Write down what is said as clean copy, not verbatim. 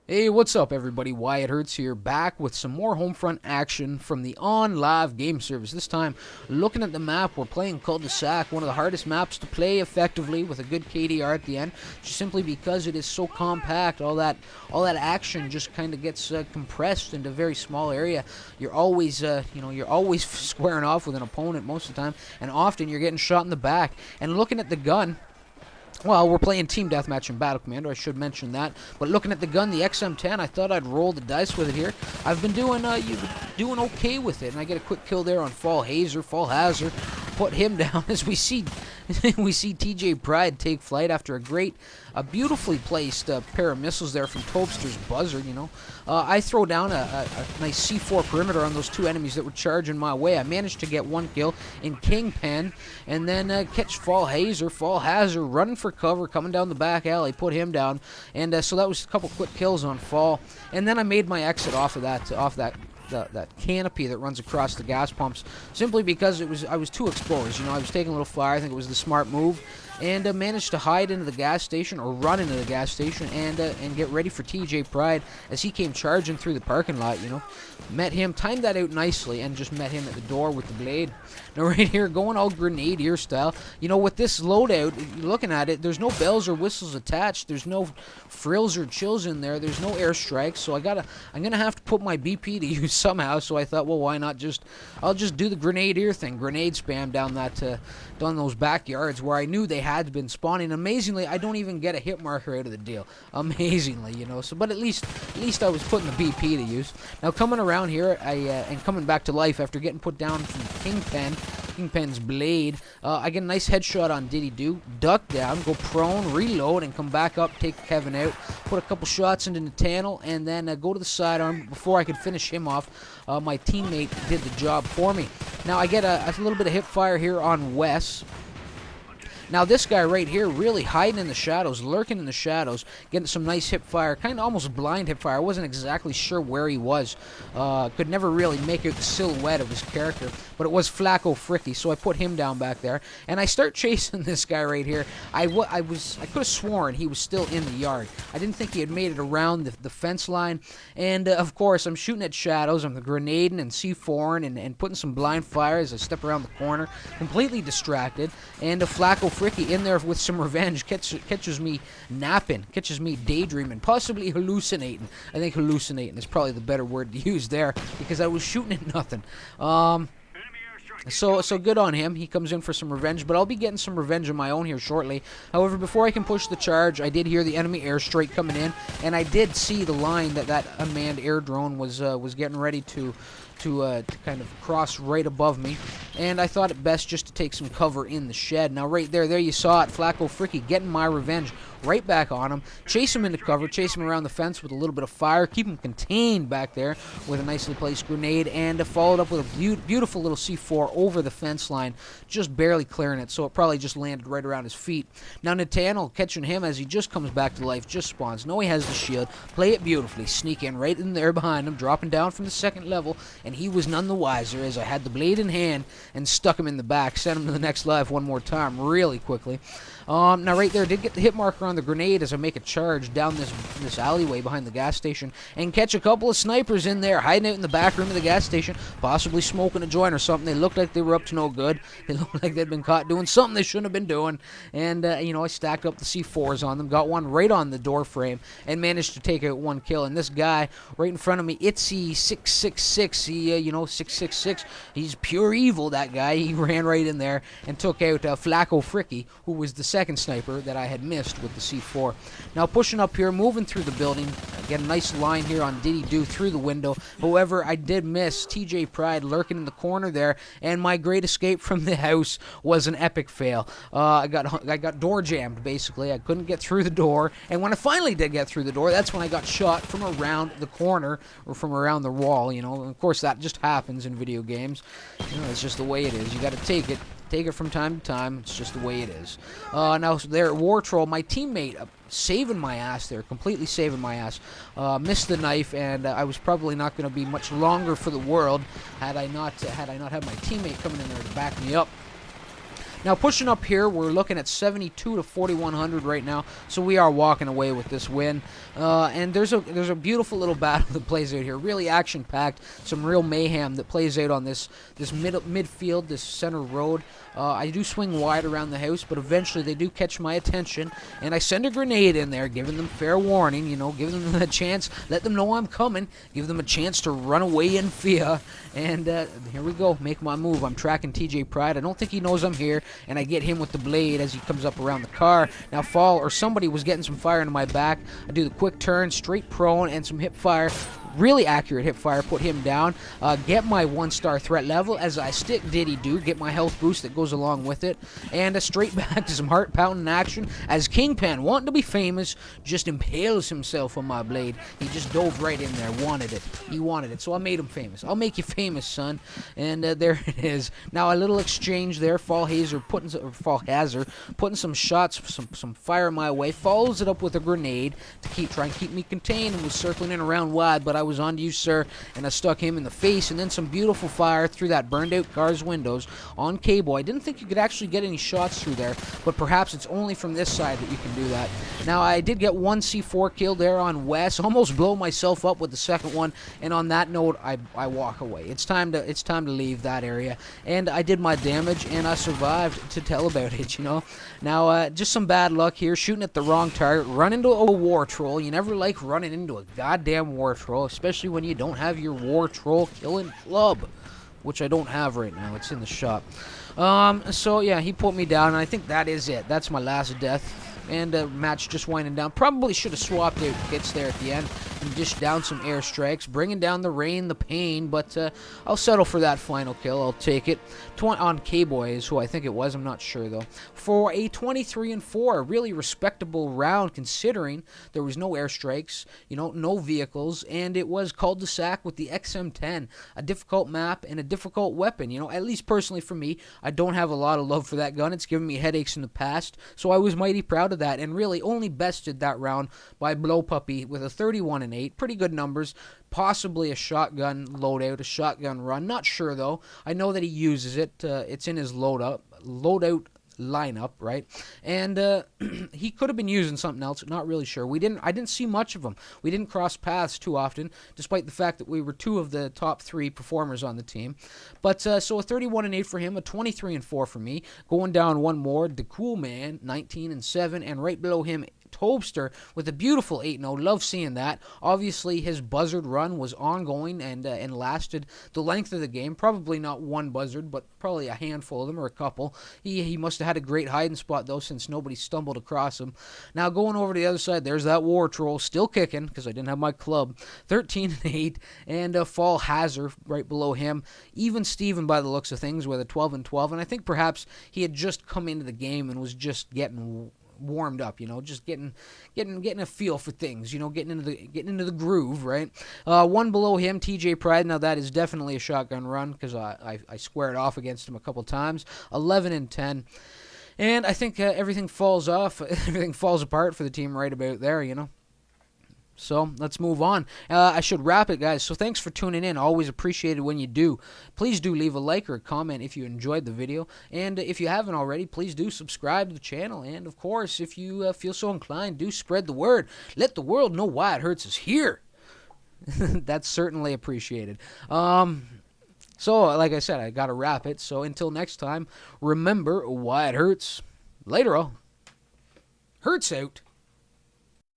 Hey, what's up, everybody? Wyatt Hertz here, back with some more Homefront action from the OnLive game service. This time, looking at the map, we're playing Cul de Sac, one of the hardest maps to play effectively with a good KDR at the end, just simply because it is so compact. All that action just kind of gets compressed into a very small area. You're always, you're always squaring off with an opponent most of the time, and often you're getting shot in the back. And looking at the gun. Well, we're playing Team Deathmatch and Battle Commander, I should mention that. But looking at the gun, the XM10, I thought I'd roll the dice with it here. I've been doing okay with it, and I get a quick kill there on Fall Hazard, put him down as we see TJ Pride take flight after a beautifully placed pair of missiles there from Tobster's Buzzard, I throw down a nice C4 perimeter on those two enemies that were charging my way. I managed to get one kill in Kingpin, and then catch Fall Hazard running for cover, coming down the back alley, put him down, and so that was a couple quick kills on Fall, and then I made my exit off that canopy that runs across the gas pumps, simply because I was too exposed. I was taking a little fire. I think it was the smart move, and managed to hide into the gas station, or run into the gas station, and get ready for TJ Pride as he came charging through the parking lot. Met him, timed that out nicely, and just met him at the door with the blade. Now right here, going all grenadier style. With this loadout, looking at it, there's no bells or whistles attached. There's no frills or chills in there. There's no airstrikes. So I'm gonna have to put my BP to use somehow. So I thought, well, why not I'll just do the grenadier thing, grenade spam down those backyards where I knew they had been spawning. Amazingly, I don't even get a hit marker out of the deal. Amazingly, So, but at least I was putting the BP to use. Now coming around here, and coming back to life after getting put down from Kingpin's blade, I get a nice headshot on Diddy Do, duck down, go prone, reload, and come back up, take Kevin out, put a couple shots into Nathaniel, and then go to the sidearm. Before I could finish him off, my teammate did the job for me. Now I get a little bit of hip fire here on Wes. Now this guy right here really hiding in the shadows, lurking in the shadows, getting some nice hip fire, kind of almost blind hip fire. I wasn't exactly sure where he was. Could never really make out the silhouette of his character, but it was Flacco Fricky, so I put him down back there, and I start chasing this guy right here. I could have sworn he was still in the yard. I didn't think he had made it around the fence line, and of course I'm shooting at shadows. I'm grenading and C4ing and putting some blind fire as I step around the corner, completely distracted, and Flacco Fricky in there with some revenge catches me napping, catches me daydreaming, possibly hallucinating. I think hallucinating is probably the better word to use there, because I was shooting at nothing. So good on him. He comes in for some revenge, but I'll be getting some revenge of my own here shortly. However, before I can push the charge, I did hear the enemy airstrike coming in, and I did see the line that unmanned air drone was getting ready to kind of cross right above me, and I thought it best just to take some cover in the shed. Now right there you saw it, Flacco Fricky getting my revenge right back on him, chase him into cover, chase him around the fence with a little bit of fire, keep him contained back there with a nicely placed grenade, and followed up with a beautiful little C4 over the fence line, just barely clearing it, so it probably just landed right around his feet. Now Nathaniel catching him as he just comes back to life, just spawns. No, he has the shield, play it beautifully, sneak in right in there behind him, dropping down from the second level, and he was none the wiser as I had the blade in hand and stuck him in the back, sent him to the next life one more time really quickly. Now right there, did get the hit marker on the grenade as I make a charge down this alleyway behind the gas station and catch a couple of snipers in there hiding out in the back room of the gas station, possibly smoking a joint or something. They looked like they were up to no good. They looked like they'd been caught doing something they shouldn't have been doing, and I stacked up the C4s on them, got one right on the door frame, and managed to take out one kill. And this guy right in front of me, Itzy666, he 666, he's pure evil, that guy. He ran right in there and took out Flacco Fricky, who was the second sniper that I had missed with the C4. Now pushing up here, moving through the building, get a nice line here on Diddy Do through the window. However, I did miss TJ Pride lurking in the corner there, and my great escape from the house was an epic fail. I got door jammed, basically. I couldn't get through the door, and when I finally did get through the door, that's when I got shot from around the corner, or from around the wall. Of course that just happens in video games. It's just the way it is. You got to take it from time to time. It's just the way it is. Now there at War Troll, my teammate saving my ass there, completely saving my ass. Missed the knife, and I was probably not going to be much longer for the world had I not had my teammate coming in there to back me up. Now, pushing up here, we're looking at 72 to 4,100 right now, so we are walking away with this win. And there's a beautiful little battle that plays out here, really action-packed, some real mayhem that plays out on this midfield, this center road. I do swing wide around the house, but eventually they do catch my attention, and I send a grenade in there, giving them fair warning, you know, giving them a chance, let them know I'm coming, give them a chance to run away in fear, and here we go, make my move. I'm tracking TJ Pride. I don't think he knows I'm here, and I get him with the blade as he comes up around the car. Now Fall, or somebody was getting some fire into my back. I do the quick turn, straight prone, and some hip fire. Really accurate hip fire, put him down, get my 1-star threat level as I stick Diddy do, get my health boost that goes along with it, and straight back to some heart pounding action as Kingpin, wanting to be famous, just impales himself on my blade. He just dove right in there, wanted it. He wanted it, so I made him famous. I'll make you famous, son. And there it is. Now a little exchange there. Fall Hazard putting some shots, some fire my way, follows it up with a grenade to try and keep me contained, and was circling in around wide, but I was on to you, sir, and I stuck him in the face, and then some beautiful fire through that burned out car's windows on K-Boy. I didn't think you could actually get any shots through there, but perhaps it's only from this side that you can do that. Now I did get one C4 kill there on Wes, almost blow myself up with the second one, and on that note I walk away. It's time to leave that area, and I did my damage and I survived to tell about it, you know. Now just some bad luck here, shooting at the wrong target, run into a war troll. You never like running into a goddamn war troll, especially when you don't have your war troll killing club, which I don't have right now. It's in the shop. So yeah, he put me down, and I think that is it. That's my last death. And match just winding down. Probably should have swapped out hits there at the end and dished down some airstrikes, bringing down the rain, the pain, but I'll settle for that final kill. I'll take it. On K-Boy is who I think it was. I'm not sure, though. For a 23-4, a really respectable round considering there was no airstrikes, you know, no vehicles, and it was Cul de Sac with the XM10, a difficult map and a difficult weapon. You know, at least personally for me, I don't have a lot of love for that gun. It's given me headaches in the past, so I was mighty proud of that, and really only bested that round by Blow Puppy with a 31-8. Pretty good numbers. Possibly a shotgun loadout, a shotgun run. Not sure though. I know that he uses it. It's in his loadout lineup, right? And he could have been using something else. Not really sure. I didn't see much of him. We didn't cross paths too often, despite the fact that we were two of the top 3 performers on the team. But so a 31-8 for him, a 23-4 for me. Going down one more, the Cool Man, 19-7, and right below him, Tobster with a beautiful 8-0. Love seeing that. Obviously, his buzzard run was ongoing and lasted the length of the game. Probably not one buzzard, but probably a handful of them or a couple. He must have had a great hiding spot, though, since nobody stumbled across him. Now, going over to the other side, there's that War Troll, still kicking, because I didn't have my club. 13-8, and Fall Hazard right below him. Even Steven, by the looks of things, with a 12-12, and I think perhaps he had just come into the game and was just getting warmed up, you know, just getting a feel for things, you know, getting into the groove, right? One below him, TJ Pride. Now that is definitely a shotgun run because I squared off against him a couple times. 11-10, and I think everything falls apart for the team right about there, you know. So let's move on. I should wrap it, guys. So thanks for tuning in. Always appreciated when you do. Please do leave a like or a comment if you enjoyed the video. And if you haven't already, please do subscribe to the channel. And, of course, if you feel so inclined, do spread the word. Let the world know why it hurts is here. That's certainly appreciated. So, like I said, I got to wrap it. So until next time, remember why it hurts. Later, all. Hurts out.